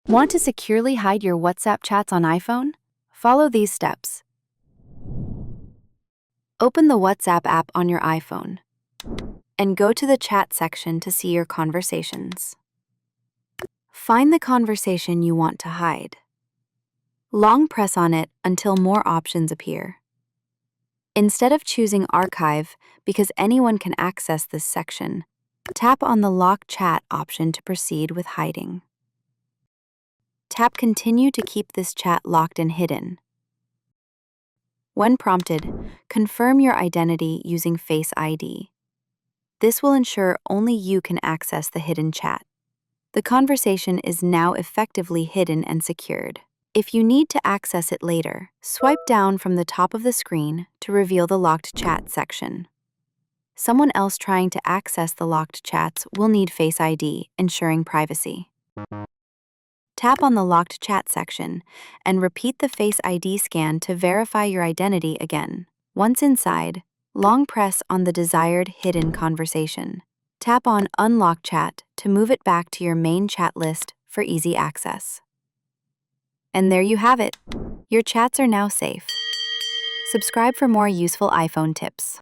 Want to securely hide your WhatsApp chats on iPhone? Follow these steps. Open the WhatsApp app on your iPhone and go to the chat section to see your conversations. Find the conversation you want to hide. Long press on it until more options appear. Instead of choosing Archive, because anyone can access this section, tap on the Lock Chat option to proceed with hiding. Tap Continue to keep this chat locked and hidden. When prompted, confirm your identity using Face ID. This will ensure only you can access the hidden chat. The conversation is now effectively hidden and secured. If you need to access it later, swipe down from the top of the screen to reveal the locked chat section. Someone else trying to access the locked chats will need Face ID, ensuring privacy. Tap on the locked chat section and repeat the Face ID scan to verify your identity again. Once inside, long press on the desired hidden conversation. Tap on Unlock Chat to move it back to your main chat list for easy access. And there you have it. Your chats are now safe. Subscribe for more useful iPhone tips.